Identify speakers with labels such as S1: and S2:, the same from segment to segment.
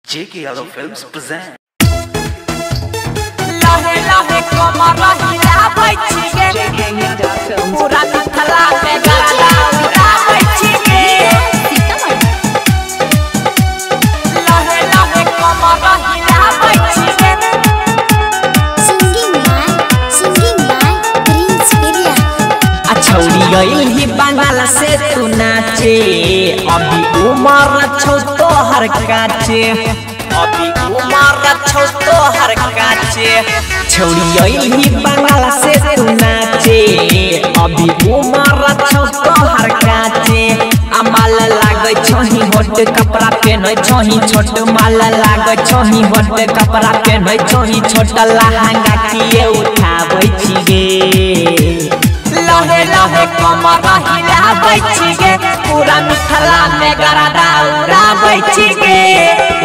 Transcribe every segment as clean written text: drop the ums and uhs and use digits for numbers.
S1: JK Yadav Films present.
S2: लहे लहे कमर हिलाबै छिगे
S3: JK Yadav Films.
S2: पूरा मिथिला में गरदा उड़ाबै छिगे लहे लहे कमर हिलाबै छिगे
S4: Singing by Prince Virya.
S2: छौरी गइल ही बंगाल से तू नाचे अभी उमर छौ तोहर काचे अभी उमर छौ तोहर काचे छौरी गइल ही बंगाल से तू नाचे अभी उमर छौ तोहर काचे अमाल लागै छही होट कपड़ा पहनै छही छोट माल लागै छही होट कपड़ा पहनै छही छोट लहंगा किए उठाबै छिगे लहे लहे कमर हिलाबै छिगे पूरा मिथिला में गरदा उड़ाबै छिगे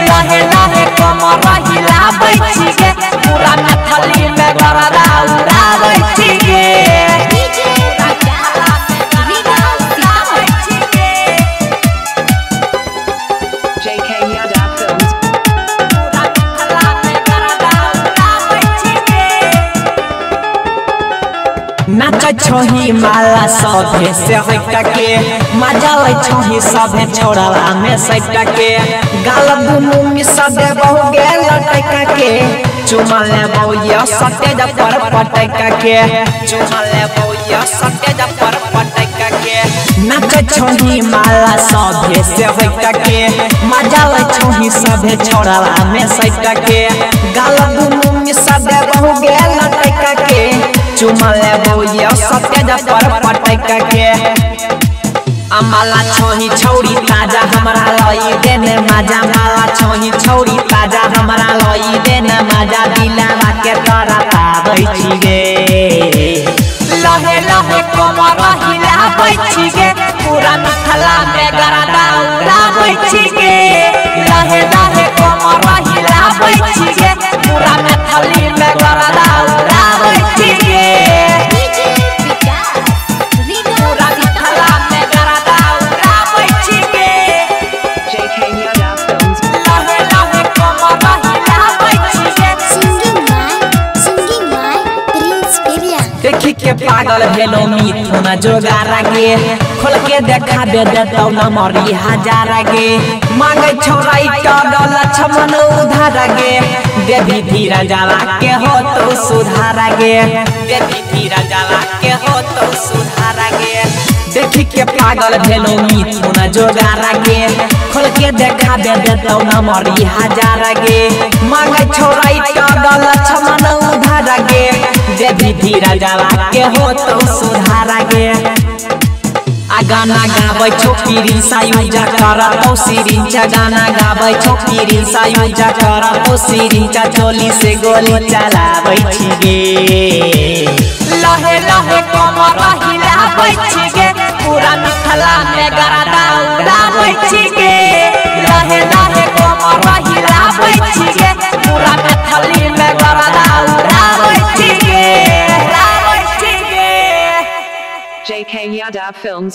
S2: लहे लहे कमर हिलाबै छिगे पूरा मिथिला में गरदा उड़ाबै छिगे
S3: JK Yadav Films.
S2: पूरा मिथिला में गरदा उड़ाबै छिगे नाच छही माला सभे से हटके मजा लै छही सभे छोड़ला में सटके गाल दुनु मिस दे बहु गेल लटका के चुमा ले बहुया सटेज पर पटका के चुमा ले बहुया सटेज पर पटका के नाच छही माला सभे से हटके मजा लै छही सभे छोड़ला में सटके गाल दुनु मिस दे बहु गेल लटका के चुमा ले बहुया सटेज पर पटका के अमाला छोही छौरी ताजा हमरा लई देने मजा माला छोही छौरी ताजा हमरा लई देने मजा दिलावा के तोरा पाबै छिगे लहे लहे कमर हिलाबै छिगे पूरा मिथिला में गरदा उड़ाबै छिगे लहे लहे कमर हिलाबै छिगे पूरा मिथिला में गरदा उड़ाबै छिगे पूरा मिथिला में गरदा उड़ाबै छिगे
S3: JK Yadav Films.
S2: लहे लहे कमर हिलाबै छिगे
S4: Singing by Prince Virya.
S2: देखी के पागल भेलो मिथुन जोगारा गे खोल के देखा दे देतौ नमरी हजार गे मांगे छोराई टडल छमन उधार गे देवी धीरा जाला के हो तो सुधार गे देवी धीरा जाला के हो तो सुधार गे देखी के पागल भेलो मिथुन जोगारा गे खोल के देखा दे देतौ नमरी हजार गे मांगे छोराई टडल छमन उधार गे देवी धीरा जाला के हो तो सुधार गे आ गाना गाबै छौ पीरिन सायुजा करतौ सिरिंचा गाना गाबै छौ पीरिन सायुजा करतौ सिरिंचा चोली से गोली चलाबै छिगे लहे लहे कमर हिलाबै छिगे पूरा मिथिला में गरदा उड़ाबै छिगे लहे लहे कमर हिलाबै छिगे पूरा मिथिला में गरदा उड़ाबै छिगे
S3: JK Yadav Films.